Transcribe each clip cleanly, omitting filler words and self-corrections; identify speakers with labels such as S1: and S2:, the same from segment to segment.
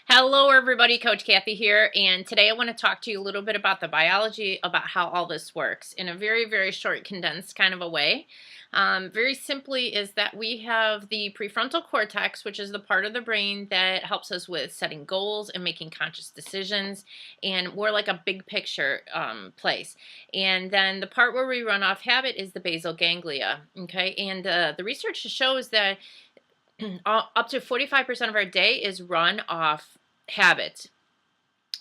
S1: Hello everybody, Coach Kathy here, and today I want to talk to you a little bit about the biology, about how all this works in a very, very short, condensed kind of a way. Very simply is that we have the prefrontal cortex, which is the part of the brain that helps us with setting goals and making conscious decisions, and more like a big picture place. And then the part where we run off habit is the basal ganglia, okay? And the research shows that up to 45% of our day is run off habit.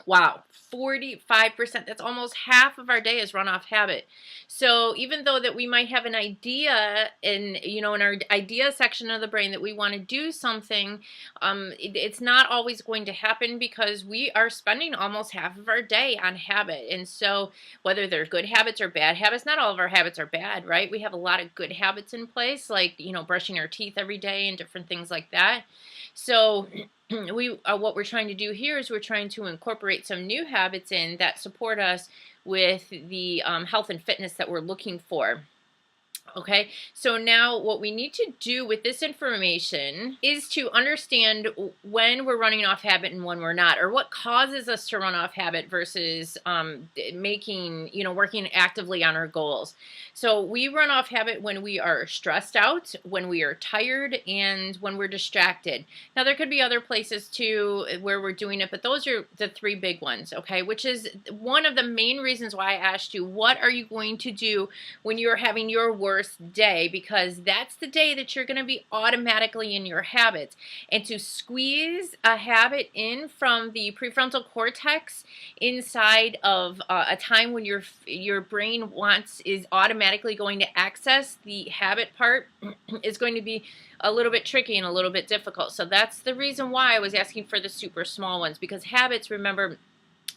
S1: Wow, 45%. That's almost half of our day is run off habit. So even though that we might have an idea in our idea section of the brain that we want to do something, it's not always going to happen because we are spending almost half of our day on habit. And so whether they're good habits or bad habits, not all of our habits are bad, right? We have a lot of good habits in place, like, brushing our teeth every day and different things like that. So what we're trying to do here is we're trying to incorporate some new habits in that support us with the health and fitness that we're looking for. Okay, so now what we need to do with this information is to understand when we're running off habit and when we're not, or what causes us to run off habit versus working actively on our goals. So we run off habit when we are stressed out, when we are tired, and when we're distracted. Now there could be other places too where we're doing it, but those are the three big ones, okay, which is one of the main reasons why I asked you, what are you going to do when you're having your worst day, because that's the day that you're going to be automatically in your habits. And to squeeze a habit in from the prefrontal cortex inside of a time when your brain is automatically going to access the habit part is going to be a little bit tricky and a little bit difficult. So that's the reason why I was asking for the super small ones, because habits, remember,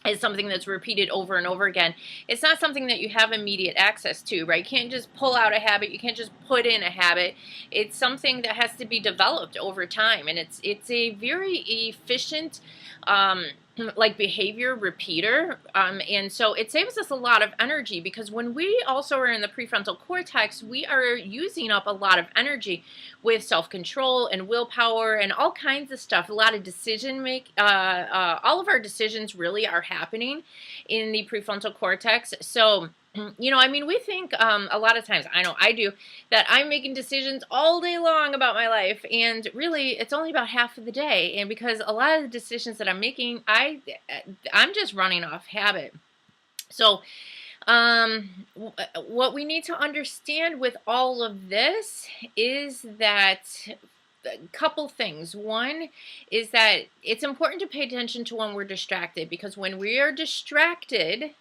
S1: is something that's repeated over and over again. It's not something that you have immediate access to, right? You can't just pull out a habit. You can't just put in a habit. It's something that has to be developed over time, and it's a very efficient like behavior repeater, and so it saves us a lot of energy, because when we also are in the prefrontal cortex, we are using up a lot of energy with self-control and willpower and all kinds of stuff. A lot of all of our decisions really are happening in the prefrontal cortex. So we think a lot of times, I know I do, that I'm making decisions all day long about my life, and really it's only about half of the day. And because a lot of the decisions that I'm making, I'm just running off habit. So what we need to understand with all of this is that a couple things. One is that it's important to pay attention to when we're distracted, because when we are distracted,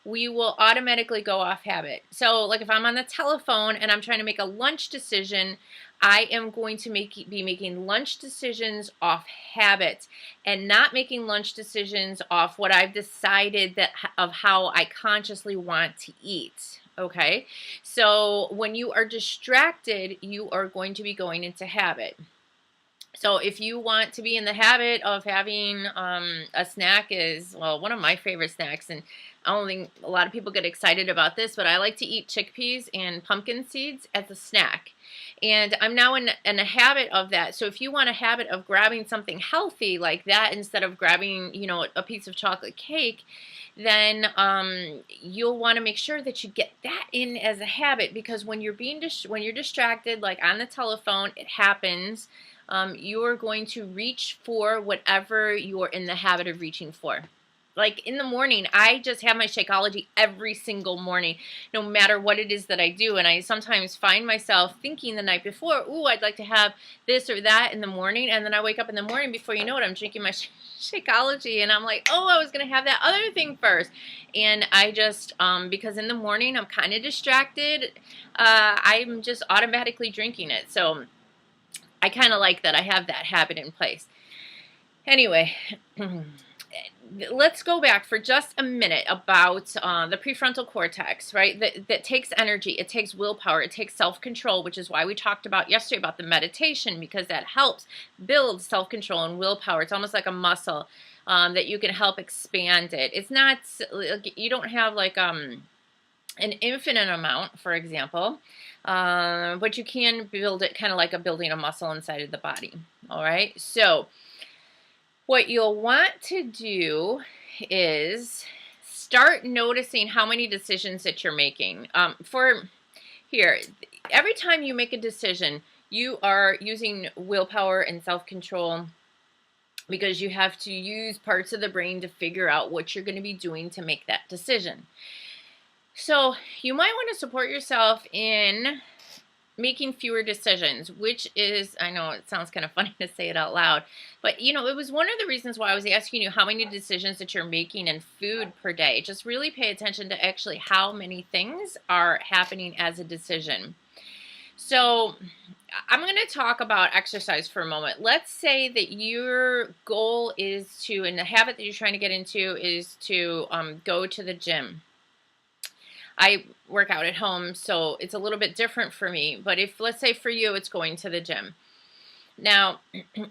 S1: we will automatically go off habit. So like if I'm on the telephone and I'm trying to make a lunch decision, I am going to be making lunch decisions off habit and not making lunch decisions off what I've decided of how I consciously want to eat. Okay, so when you are distracted, you are going to be going into habit. So if you want to be in the habit of having a snack is, well, one of my favorite snacks, and I don't think a lot of people get excited about this, but I like to eat chickpeas and pumpkin seeds as a snack. And I'm now in a habit of that. So if you want a habit of grabbing something healthy like that instead of grabbing, a piece of chocolate cake, then you'll want to make sure that you get that in as a habit, because when you're distracted, like on the telephone, it happens. You're going to reach for whatever you're in the habit of reaching for. Like in the morning, I just have my Shakeology every single morning, no matter what it is that I do. And I sometimes find myself thinking the night before, ooh, I'd like to have this or that in the morning. And then I wake up in the morning, before you know it, I'm drinking my Shakeology. And I'm like, oh, I was going to have that other thing first. And I just, because in the morning I'm kind of distracted, I'm just automatically drinking it. So I kind of like that I have that habit in place. Anyway, let's go back for just a minute about the prefrontal cortex, right? That takes energy, it takes willpower, it takes self-control, which is why we talked about yesterday about the meditation, because that helps build self-control and willpower. It's almost like a muscle that you can help expand it. It's not, you don't have like an infinite amount, for example, but you can build it kind of like building a muscle inside of the body. All right, so What you'll want to do is start noticing how many decisions that you're making. Every time you make a decision, you are using willpower and self-control, because you have to use parts of the brain to figure out what you're going to be doing to make that decision. So you might want to support yourself in making fewer decisions, which is, I know it sounds kind of funny to say it out loud, but it was one of the reasons why I was asking you how many decisions that you're making in food per day. Just really pay attention to actually how many things are happening as a decision. So I'm going to talk about exercise for a moment. Let's say that your goal is to, and the habit that you're trying to get into is to go to the gym. I work out at home, so it's a little bit different for me. But if, let's say for you, it's going to the gym. Now,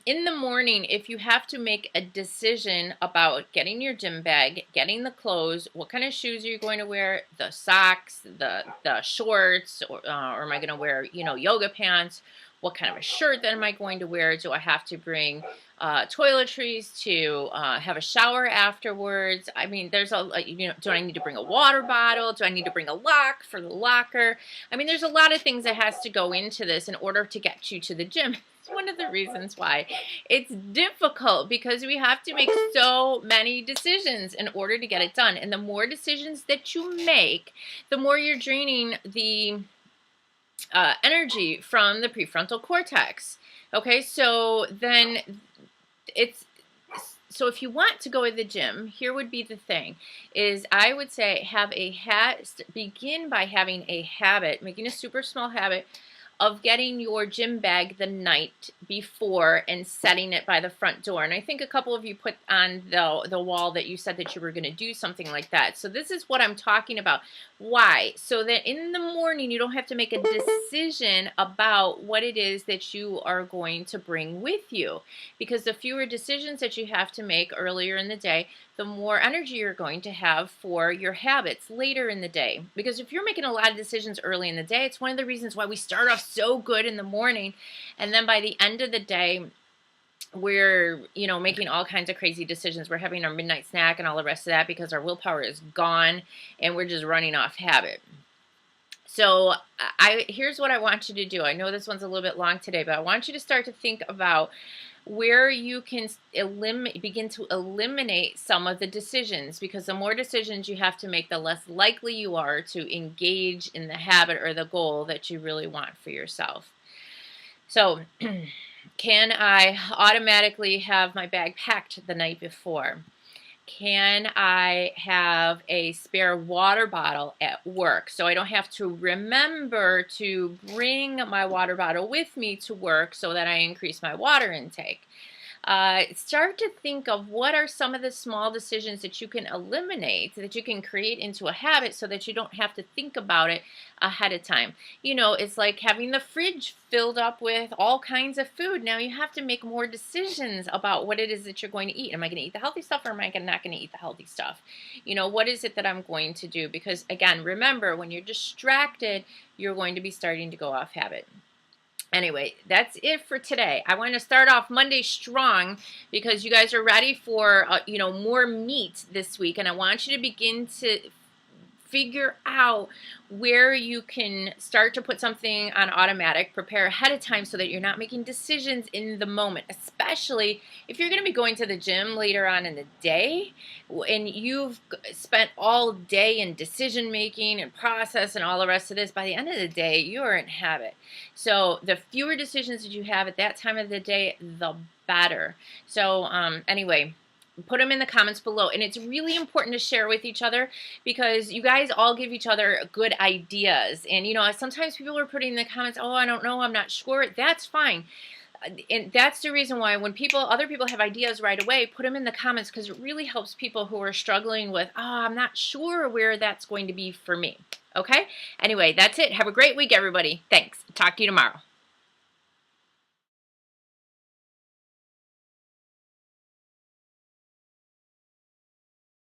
S1: in the morning, if you have to make a decision about getting your gym bag, getting the clothes, what kind of shoes are you going to wear, the socks, the shorts, or am I going to wear, yoga pants? What kind of a shirt then am I going to wear? Do I have to bring toiletries to have a shower afterwards? I mean, there's do I need to bring a water bottle? Do I need to bring a lock for the locker? I mean, there's a lot of things that has to go into this in order to get you to the gym. It's one of the reasons why it's difficult, because we have to make so many decisions in order to get it done. And the more decisions that you make, the more you're draining the energy from the prefrontal cortex. Okay, so then so if you want to go to the gym, here would be the thing, is I would say begin by having a habit, making a super small habit of getting your gym bag the night before and setting it by the front door. And I think a couple of you put on the wall that you said that you were going to do something like that. So this is what I'm talking about. Why? So that in the morning you don't have to make a decision about what it is that you are going to bring with you. Because the fewer decisions that you have to make earlier in the day, the more energy you're going to have for your habits later in the day. Because if you're making a lot of decisions early in the day, it's one of the reasons why we start off so good in the morning, and then by the end of the day, we're, making all kinds of crazy decisions. We're having our midnight snack and all the rest of that because our willpower is gone and we're just running off habit. So here's what I want you to do. I know this one's a little bit long today, but I want you to start to think about where you can begin to eliminate some of the decisions, because the more decisions you have to make, the less likely you are to engage in the habit or the goal that you really want for yourself. So can I automatically have my bag packed the night before? Can I have a spare water bottle at work so I don't have to remember to bring my water bottle with me to work so that I increase my water intake? Start to think of what are some of the small decisions that you can eliminate, that you can create into a habit so that you don't have to think about it ahead of time. It's like having the fridge filled up with all kinds of food. Now you have to make more decisions about what it is that you're going to eat. Am I going to eat the healthy stuff, or am I not going to eat the healthy stuff? What is it that I'm going to do? Because again, remember, when you're distracted, you're going to be starting to go off habit. Anyway, that's it for today. I want to start off Monday strong because you guys are ready for, more meat this week. And I want you to begin to figure out where you can start to put something on automatic, prepare ahead of time so that you're not making decisions in the moment, especially if you're going to be going to the gym later on in the day and you've spent all day in decision making and process and all the rest of this. By the end of the day, you are in habit. So the fewer decisions that you have at that time of the day, the better. So anyway, put them in the comments below. And it's really important to share with each other because you guys all give each other good ideas. And, sometimes people are putting in the comments, oh, I don't know, I'm not sure. That's fine. And that's the reason why when other people have ideas right away, put them in the comments, because it really helps people who are struggling with, I'm not sure where that's going to be for me. Okay? Anyway, that's it. Have a great week, everybody. Thanks. Talk to you tomorrow.